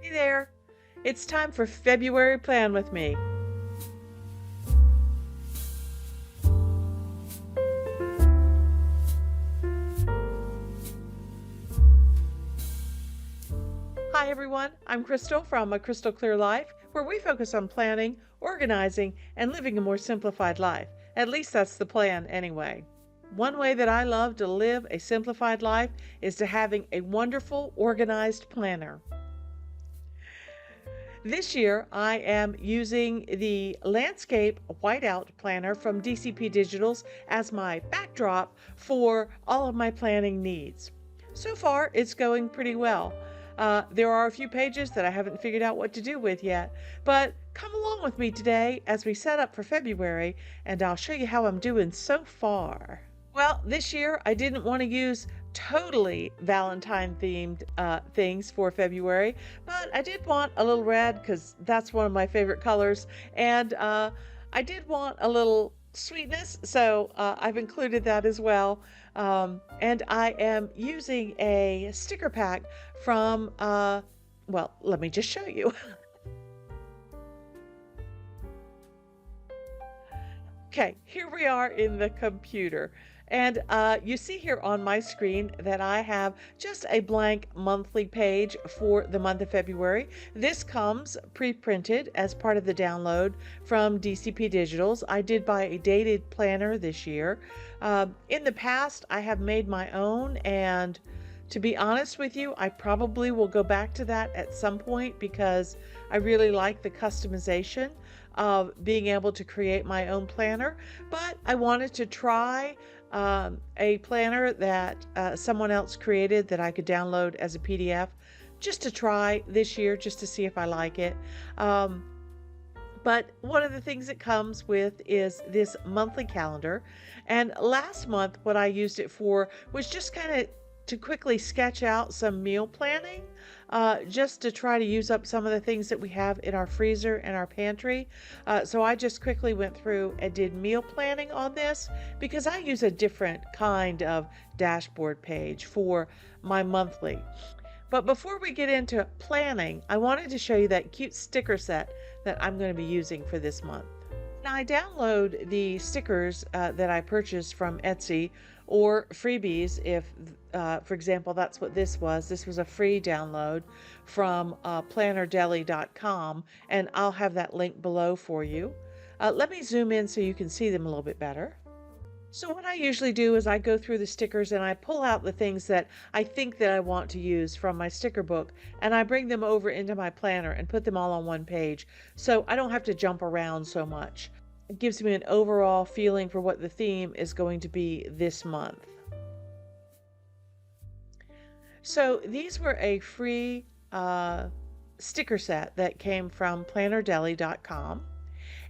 Hey there, it's time for February Plan with me. Hi everyone, I'm Crystal from A Crystal Clear Life, where we focus on planning, organizing, and living a more simplified life. At least that's the plan anyway. One way that I love to live a simplified life is to having a wonderful, organized planner. This year, I am using the Landscape Whiteout Planner from DCP Digitals as my backdrop for all of my planning needs. So far, it's going pretty well. There are a few pages that I haven't figured out what to do with yet, but come along with me today as we set up for February, and I'll show you how I'm doing so far. Well, this year I didn't want to use totally Valentine themed things for February, but I did want a little red because that's one of my favorite colors, and I did want a little sweetness, so I've included that as well. And I am using a sticker pack from, well, let me just show you. Okay, here we are in the computer. And you see here on my screen that I have just a blank monthly page for the month of February. This comes pre-printed as part of the download from DCP Digitals. I did buy a dated planner this year. In the past, I have made my own, and to be honest with you, I probably will go back to that at some point because I really like the customization of being able to create my own planner. But I wanted to try a planner that someone else created that I could download as a PDF just to try this year, just to see if I like it. But one of the things it comes with is this monthly calendar. And last month, what I used it for was just kind of to quickly sketch out some meal planning, just to try to use up some of the things that we have in our freezer and our pantry. So I just quickly went through and did meal planning on this because I use a different kind of dashboard page for my monthly. But before we get into planning, I wanted to show you that cute sticker set that I'm going to be using for this month. Now, I download the stickers that I purchased from Etsy or freebies if, for example, that's what this was. This was a free download from plannerdeli.com, and I'll have that link below for you. Let me zoom in so you can see them a little bit better. So what I usually do is I go through the stickers and I pull out the things that I think that I want to use from my sticker book, and I bring them over into my planner and put them all on one page so I don't have to jump around so much. It gives me an overall feeling for what the theme is going to be this month. So these were a free sticker set that came from plannerdeli.com,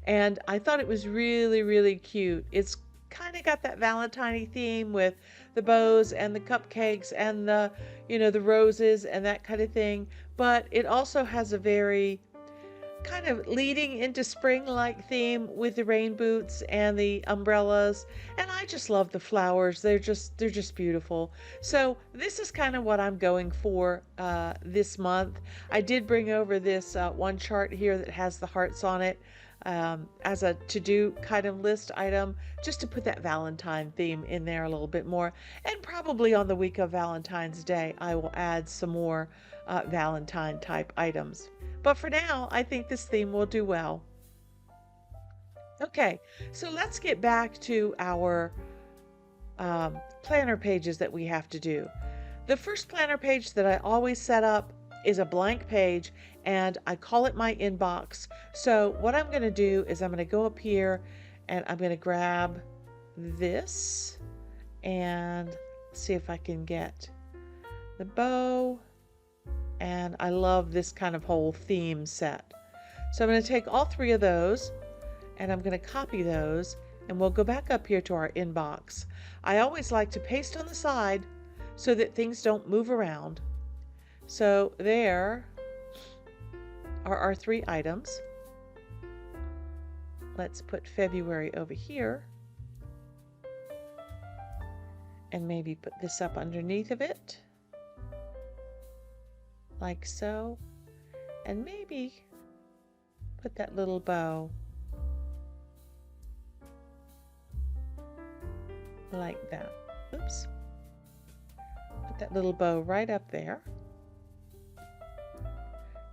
and I thought it was really, really cute. It's kind of got that Valentine-y theme with the bows and the cupcakes and the, the roses and that kind of thing. But it also has a very kind of leading into spring-like theme with the rain boots and the umbrellas. And I just love the flowers. They're just beautiful. So this is kind of what I'm going for this month. I did bring over this one chart here that has the hearts on it, as a to-do kind of list item, just to put that Valentine theme in there a little bit more. And probably on the week of Valentine's Day, I will add some more Valentine type items. But for now, I think this theme will do well. Okay, so let's get back to our planner pages that we have to do. The first planner page that I always set up is a blank page, and I call it my inbox. So what I'm going to do is I'm going to go up here and I'm going to grab this and see if I can get the bow. And I love this kind of whole theme set. So I'm going to take all three of those and I'm going to copy those, and we'll go back up here to our inbox. I always like to paste on the side so that things don't move around. So there are our three items. Let's put February over here and maybe put this up underneath of it, like so. and maybe put that little bow like that. Oops. Put that little bow right up there.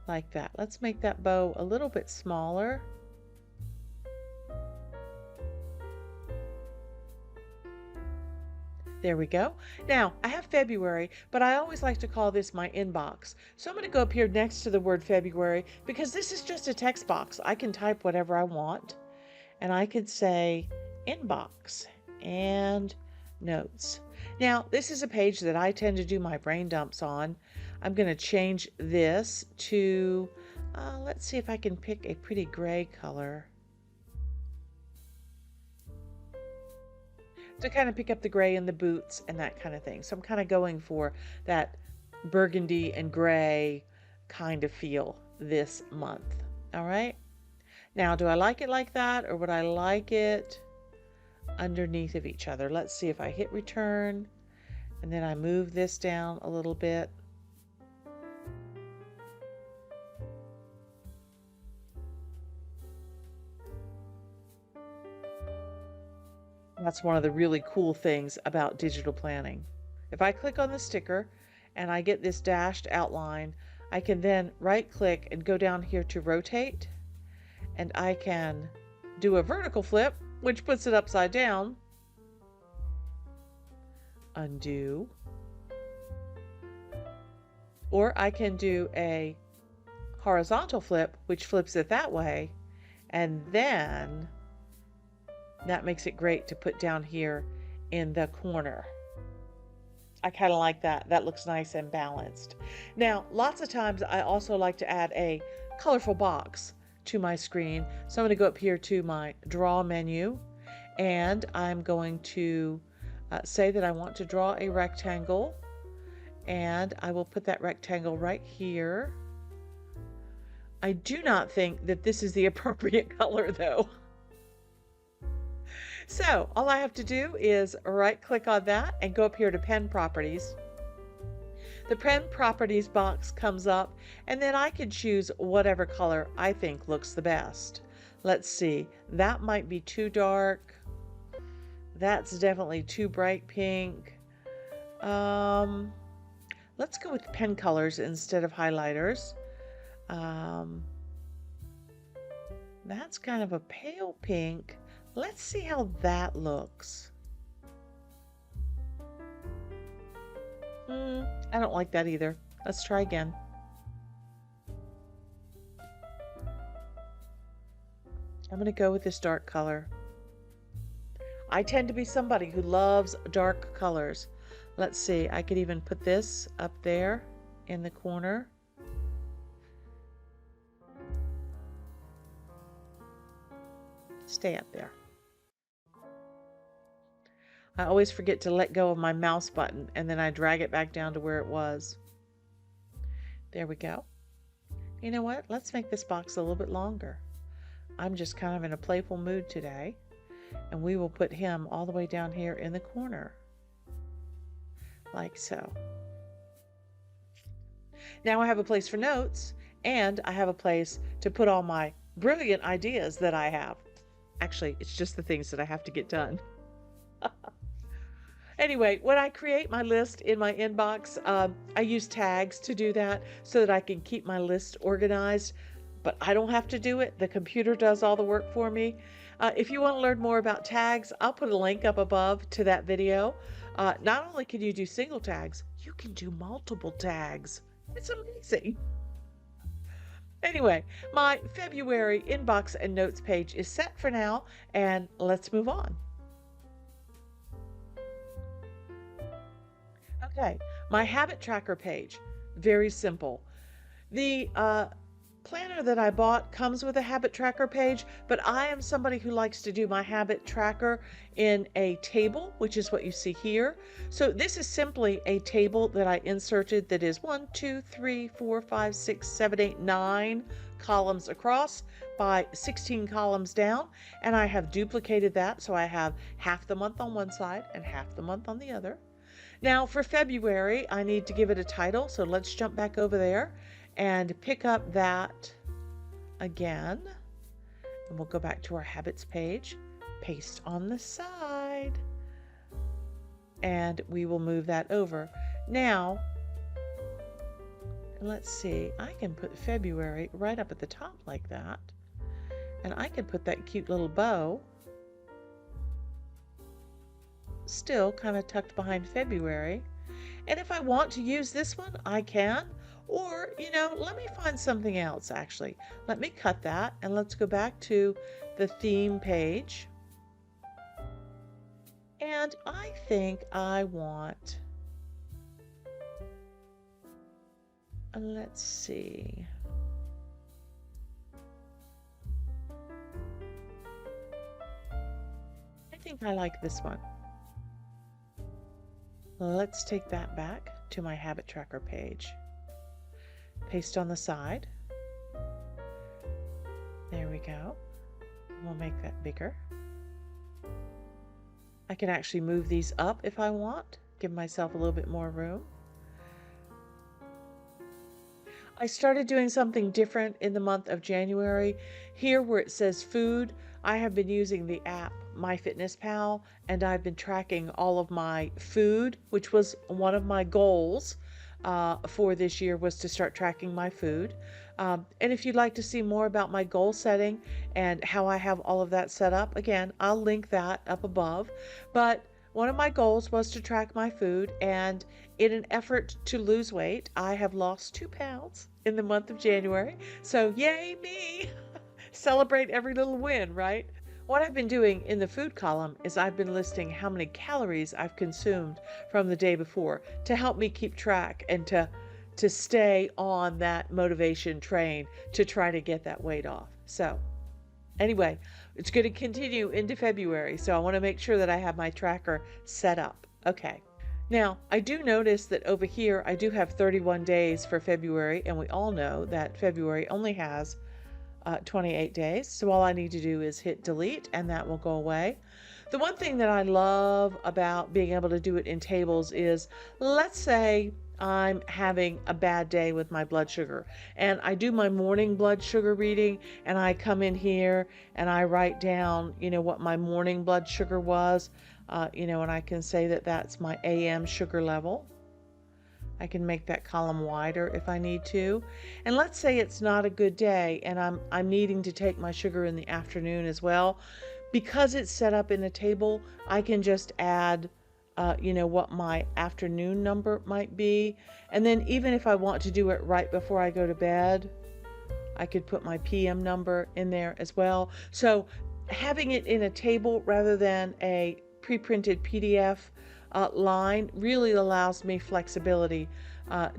Like that. Let's make that bow a little bit smaller. There we go. Now, I have February, but I always like to call this my inbox. So I'm going to go up here next to the word February because this is just a text box. I can type whatever I want, and I could say inbox and notes. Now, this is a page that I tend to do my brain dumps on. I'm going to change this to, let's see if I can pick a pretty gray color to kind of pick up the gray in the boots and that kind of thing. So I'm kind of going for that burgundy and gray kind of feel this month. All right. Now, do I like it like that, or would I like it underneath of each other? Let's see if I hit return and then I move this down a little bit. That's one of the really cool things about digital planning. If I click on the sticker and I get this dashed outline, I can then right click and go down here to rotate, and I can do a vertical flip, which puts it upside down, undo, or I can do a horizontal flip, which flips it that way, and then that makes it great to put down here in the corner. I kind of like that. That looks nice and balanced. Now, lots of times I also like to add a colorful box to my screen. So I'm going to go up here to my draw menu, and I'm going to say that I want to draw a rectangle, and I will put that rectangle right here. I do not think that this is the appropriate color though. So all I have to do is right click on that and go up here to pen properties. The pen properties box comes up, and then I can choose whatever color I think looks the best. Let's see, that might be too dark. That's definitely too bright pink. Let's go with pen colors instead of highlighters. That's kind of a pale pink. Let's see how that looks. I don't like that either. Let's try again. I'm going to go with this dark color. I tend to be somebody who loves dark colors. Let's see, I could even put this up there in the corner. Stay up there. I always forget to let go of my mouse button, and then I drag it back down to where it was. There we go. You know what? Let's make this box a little bit longer. I'm just kind of in a playful mood today, and we will put him all the way down here in the corner, like so. Now I have a place for notes, and I have a place to put all my brilliant ideas that I have. Actually, it's just the things that I have to get done. Anyway, when I create my list in my inbox, I use tags to do that so that I can keep my list organized, but I don't have to do it. The computer does all the work for me. If you want to learn more about tags, I'll put a link up above to that video. Not only can you do single tags, you can do multiple tags. It's amazing. Anyway, my February inbox and notes page is set for now, and let's move on. Okay, my habit tracker page, very simple. The planner that I bought comes with a habit tracker page, but I am somebody who likes to do my habit tracker in a table, which is what you see here. So this is simply a table that I inserted that is 1, 2, 3, 4, 5, 6, 7, 8, 9 columns across by 16 columns down, and I have duplicated that so I have half the month on one side and half the month on the other. Now for February, I need to give it a title, so let's jump back over there and pick up that again. And we'll go back to our habits page, paste on the side, and we will move that over. Now, let's see, I can put February right up at the top like that. And I can put that cute little bow still kind of tucked behind February. And if I want to use this one, I can. Or, let me find something else actually. Let me cut that and let's go back to the theme page. And I think I want, let's see. I think I like this one. Let's take that back to my habit tracker page. Paste on the side. There we go. We'll make that bigger. I can actually move these up if I want, give myself a little bit more room. I started doing something different in the month of January. Here where it says food, I have been using the app MyFitnessPal, and I've been tracking all of my food, which was one of my goals for this year, was to start tracking my food. And if you'd like to see more about my goal setting and how I have all of that set up, again, I'll link that up above. But one of my goals was to track my food, and in an effort to lose weight, I have lost 2 pounds in the month of January. So yay me! Celebrate every little win, right? What I've been doing in the food column is I've been listing how many calories I've consumed from the day before to help me keep track and to stay on that motivation train to try to get that weight off. So anyway, it's going to continue into February, so I want to make sure that I have my tracker set up. Okay. Now, I do notice that over here I do have 31 days for February, and we all know that February only has 28 days. So all I need to do is hit delete and that will go away. The one thing that I love about being able to do it in tables is, let's say I'm having a bad day with my blood sugar and I do my morning blood sugar reading and I come in here and I write down, what my morning blood sugar was, and I can say that that's my AM sugar level. I can make that column wider if I need to. And let's say it's not a good day and I'm needing to take my sugar in the afternoon as well. Because it's set up in a table, I can just add what my afternoon number might be. And then even if I want to do it right before I go to bed, I could put my PM number in there as well. So having it in a table rather than a pre-printed PDF line really allows me flexibility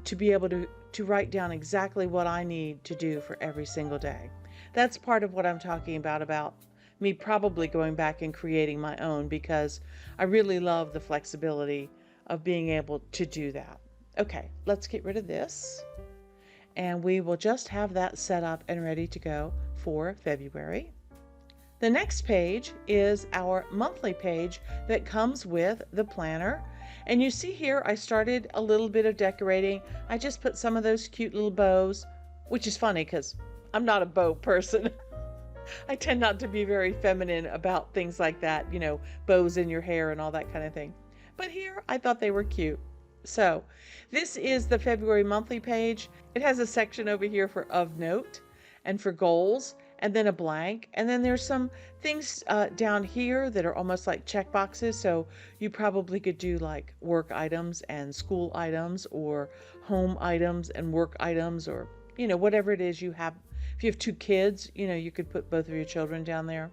to be able to write down exactly what I need to do for every single day. That's part of what I'm talking about me probably going back and creating my own, because I really love the flexibility of being able to do that. Okay, let's get rid of this and we will just have that set up and ready to go for February. The next page is our monthly page that comes with the planner. And you see here, I started a little bit of decorating. I just put some of those cute little bows, which is funny because I'm not a bow person. I tend not to be very feminine about things like that, bows in your hair and all that kind of thing. But here, I thought they were cute. So this is the February monthly page. It has a section over here for of note and for goals, and then a blank. And then there's some things down here that are almost like check boxes. So you probably could do like work items and school items, or home items and work items, or, whatever it is you have. If you have 2 kids, you could put both of your children down there.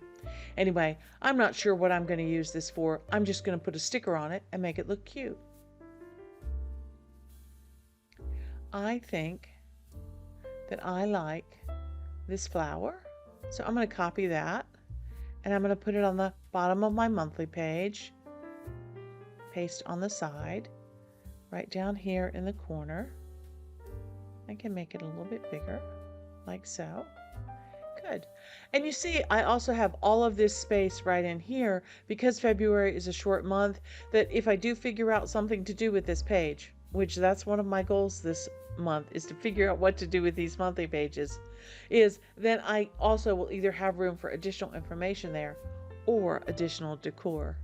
Anyway, I'm not sure what I'm going to use this for. I'm just going to put a sticker on it and make it look cute. I think that I like this flower. So I'm going to copy that and I'm going to put it on the bottom of my monthly page. Paste on the side, right down here in the corner. I can make it a little bit bigger, like so. Good. And you see, I also have all of this space right in here because February is a short month, that if I do figure out something to do with this page, which that's one of my goals this month, is to figure out what to do with these monthly pages, is then I also will either have room for additional information there or additional decor.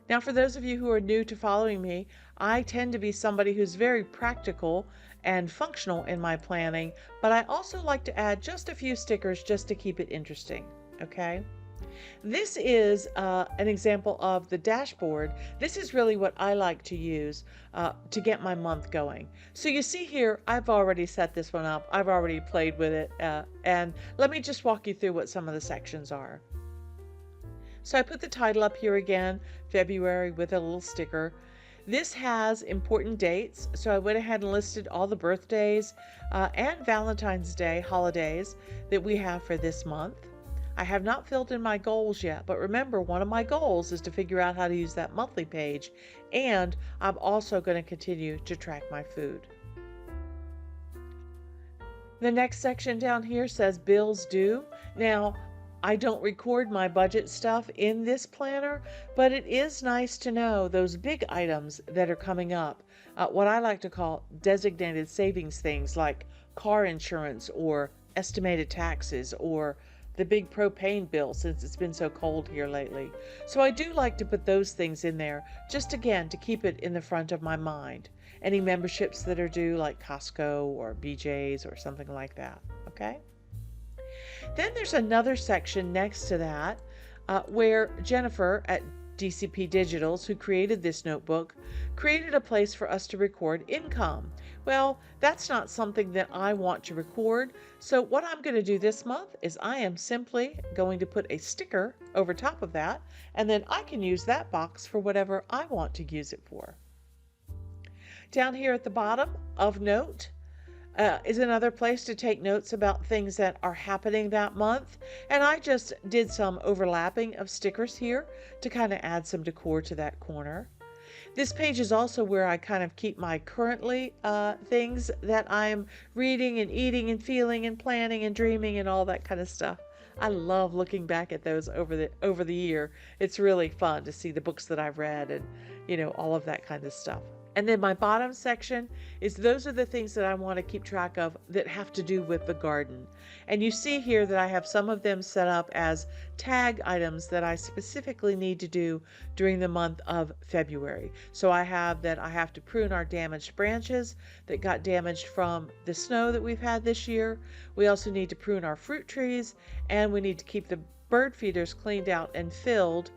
Now, for those of you who are new to following me, I tend to be somebody who's very practical and functional in my planning, but I also like to add just a few stickers just to keep it interesting, okay? This is an example of the dashboard. This is really what I like to use to get my month going. So you see here, I've already set this one up. I've already played with it. And let me just walk you through what some of the sections are. So I put the title up here again, February, with a little sticker. This has important dates, so I went ahead and listed all the birthdays and Valentine's Day holidays that we have for this month. I have not filled in my goals yet, but remember, one of my goals is to figure out how to use that monthly page, and I'm also going to continue to track my food. The next section down here says bills due. Now, I don't record my budget stuff in this planner, but it is nice to know those big items that are coming up, what I like to call designated savings things like car insurance or estimated taxes or the big propane bill since it's been so cold here lately. So I do like to put those things in there just again to keep it in the front of my mind. Any memberships that are due like Costco or BJ's or something like that, okay? Then there's another section next to that where Jennifer at DCP Digitals, who created this notebook, created a place for us to record income. Well, that's not something that I want to record, so what I'm going to do this month is I am simply going to put a sticker over top of that, and then I can use that box for whatever I want to use it for. Down here at the bottom of note, is another place to take notes about things that are happening that month. And I just did some overlapping of stickers here to kind of add some decor to that corner. This page is also where I kind of keep my currently things that I'm reading and eating and feeling and planning and dreaming and all that kind of stuff. I love looking back at those over the year. It's really fun to see the books that I've read and, you know, all of that kind of stuff. And then my bottom section is those are the things that I want to keep track of that have to do with the garden. And you see here that I have some of them set up as tag items that I specifically need to do during the month of February. So I have that I have to prune our damaged branches that got damaged from the snow that we've had this year. We also need to prune our fruit trees, and we need to keep the bird feeders cleaned out and filled,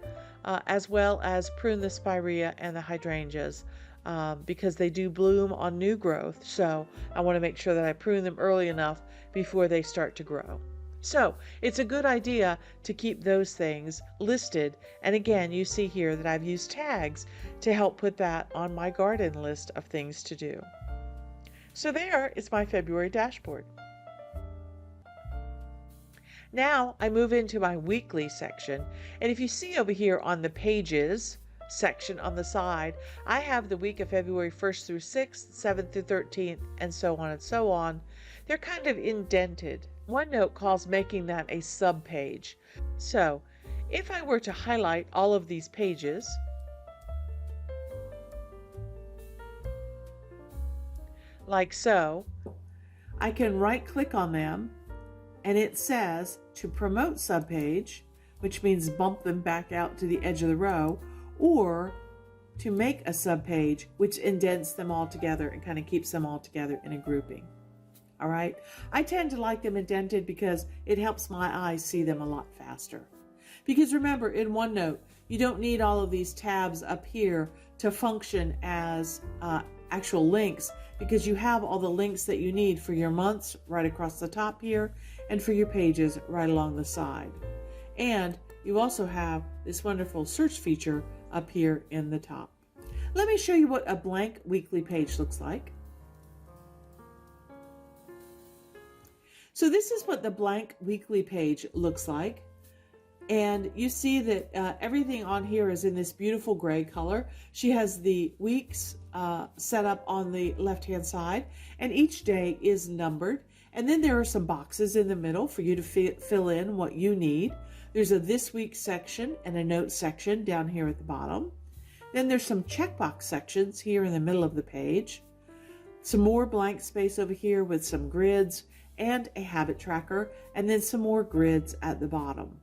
as well as prune the spirea and the hydrangeas. Because they do bloom on new growth, so I want to make sure that I prune them early enough before they start to grow. So it's a good idea to keep those things listed, and again, you see here that I've used tags to help put that on my garden list of things to do. So there is my February dashboard. Now I move into my weekly section, and if you see over here on the pages section on the side, I have the week of February 1st through 6th, 7th through 13th, and so on and so on. They're kind of indented. OneNote calls making that a subpage. So if I were to highlight all of these pages, like so, I can right click on them and it says to promote subpage, which means bump them back out to the edge of the row, or to make a subpage, which indents them all together and kind of keeps them all together in a grouping. All right. I tend to like them indented because it helps my eyes see them a lot faster. Because remember, in OneNote, you don't need all of these tabs up here to function as actual links, because you have all the links that you need for your months right across the top here and for your pages right along the side. And you also have this wonderful search feature up here in the top. Let me show you what a blank weekly page looks like. So this is what the blank weekly page looks like. And you see that everything on here is in this beautiful gray color. She has the weeks set up on the left-hand side, and each day is numbered. And then there are some boxes in the middle for you to fill in what you need. There's a this week section and a note section down here at the bottom. Then there's some checkbox sections here in the middle of the page. Some more blank space over here with some grids and a habit tracker, and then some more grids at the bottom.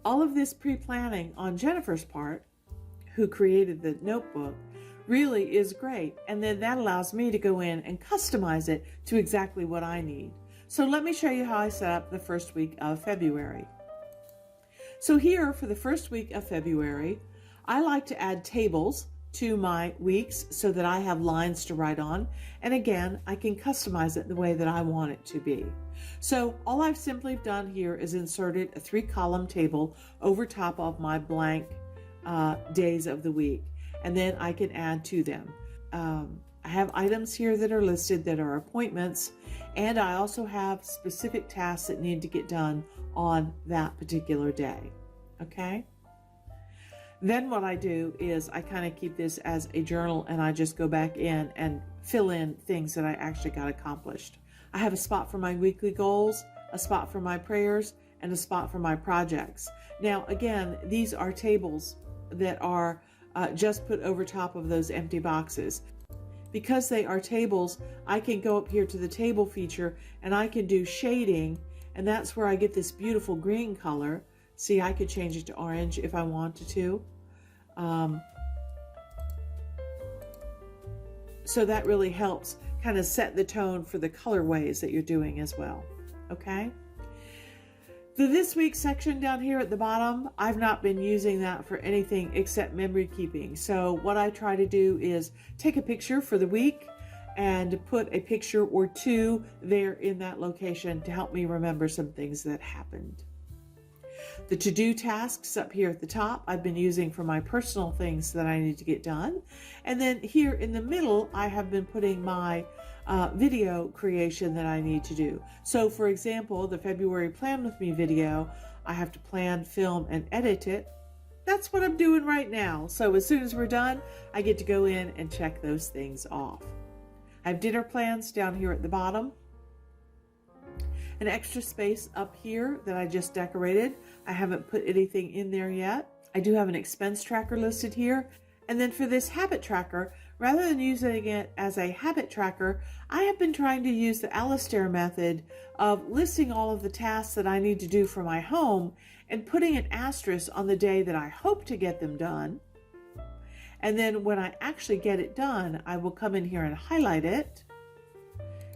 All of this pre-planning on Jennifer's part, who created the notebook, really is great. And then that allows me to go in and customize it to exactly what I need. So let me show you how I set up the first week of February. So here for the first week of February, I like to add tables to my weeks so that I have lines to write on. And again, I can customize it the way that I want it to be. So all I've simply done here is inserted a 3-column table over top of my blank days of the week. And then I can add to them. I have items here that are listed that are appointments, and I also have specific tasks that need to get done on that particular day. Okay? Then what I do is I kind of keep this as a journal, and I just go back in and fill in things that I actually got accomplished. I have a spot for my weekly goals, a spot for my prayers, and a spot for my projects. Now, again, these are tables that are just put over top of those empty boxes. Because they are tables, I can go up here to the table feature and I can do shading, and that's where I get this beautiful green color. See, I could change it to orange if I wanted to. So that really helps kind of set the tone for the colorways that you're doing as well. Okay? The this week section down here at the bottom, I've not been using that for anything except memory keeping. So what I try to do is take a picture for the week and put a picture or two there in that location to help me remember some things that happened. The to-do tasks up here at the top, I've been using for my personal things that I need to get done. And then here in the middle, I have been putting my video creation that I need to do. So for example, the February Plan With Me video, I have to plan, film, and edit it. That's what I'm doing right now. So as soon as we're done, I get to go in and check those things off. I have dinner plans down here at the bottom. An extra space up here that I just decorated. I haven't put anything in there yet. I do have an expense tracker listed here. And then for this habit tracker, rather than using it as a habit tracker, I have been trying to use the Alistair method of listing all of the tasks that I need to do for my home and putting an asterisk on the day that I hope to get them done. And then when I actually get it done, I will come in here and highlight it.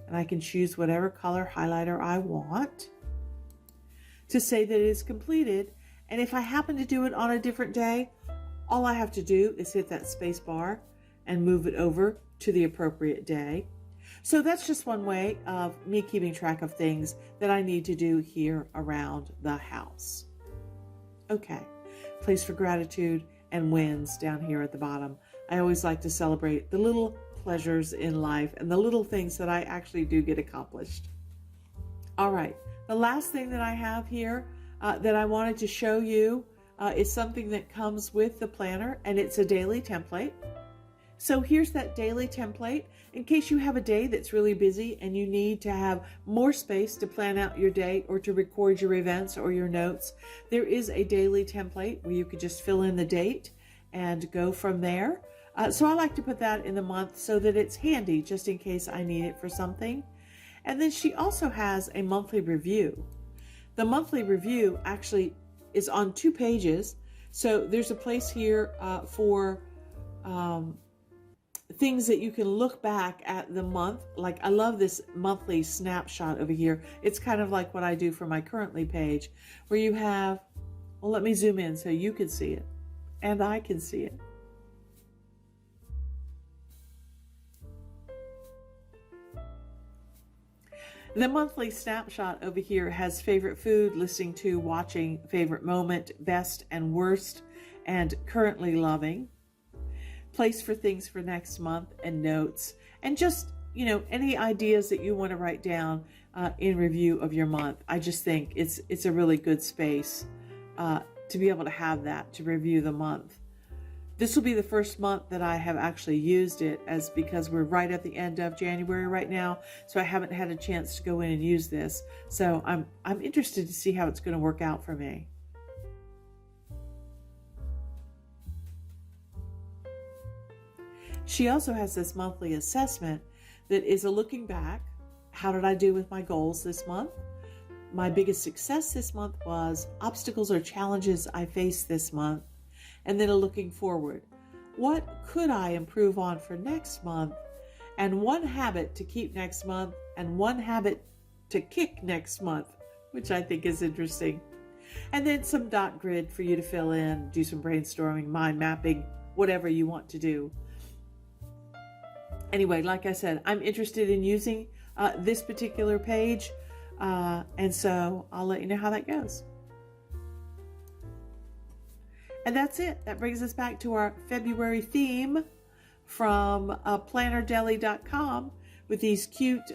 And I can choose whatever color highlighter I want to say that it is completed. And if I happen to do it on a different day, all I have to do is hit that space bar and move it over to the appropriate day. So that's just one way of me keeping track of things that I need to do here around the house. Okay, place for gratitude and wins down here at the bottom. I always like to celebrate the little pleasures in life and the little things that I actually do get accomplished. All right, the last thing that I have here that I wanted to show you is something that comes with the planner, and it's a daily template. So here's that daily template in case you have a day that's really busy and you need to have more space to plan out your day or to record your events or your notes. There is a daily template where you could just fill in the date and go from there. So I like to put that in the month so that it's handy just in case I need it for something. And then she also has a monthly review. The monthly review actually is on 2 pages. So there's a place here for things that you can look back at the month. Like I love this monthly snapshot over here. It's kind of like what I do for my currently page where you have, well, let me zoom in so you can see it and I can see it. The monthly snapshot over here has favorite food, listening to, watching, favorite moment, best and worst, and currently loving. Place for things for next month and notes, and just, you know, any ideas that you want to write down in review of your month. I just think it's a really good space to be able to have that, to review the month. This will be the first month that I have actually used it, as because we're right at the end of January right now, so I haven't had a chance to go in and use this. So I'm interested to see how it's going to work out for me. She also has this monthly assessment that is a looking back. How did I do with my goals this month? My biggest success this month was obstacles or challenges I faced this month. And then a looking forward. What could I improve on for next month? And one habit to keep next month and one habit to kick next month, which I think is interesting. And then some dot grid for you to fill in, do some brainstorming, mind mapping, whatever you want to do. Anyway, like I said, I'm interested in using this particular page. And so I'll let you know how that goes. And that's it. That brings us back to our February theme from plannerdeli.com with these cute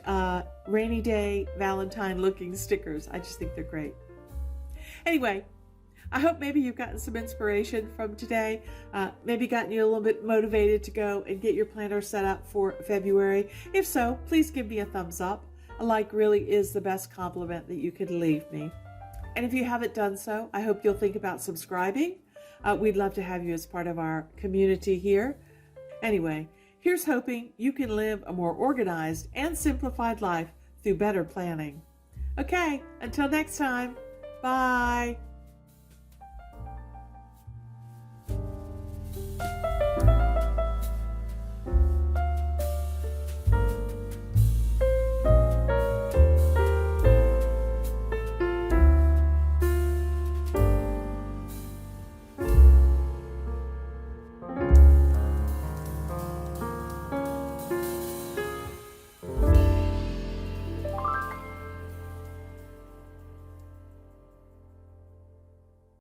rainy day Valentine looking stickers. I just think they're great. Anyway, I hope maybe you've gotten some inspiration from today, maybe gotten you a little bit motivated to go and get your planner set up for February. If so, please give me a thumbs up. A like really is the best compliment that you could leave me. And if you haven't done so, I hope you'll think about subscribing. We'd love to have you as part of our community here. Anyway, here's hoping you can live a more organized and simplified life through better planning. Okay, until next time, bye.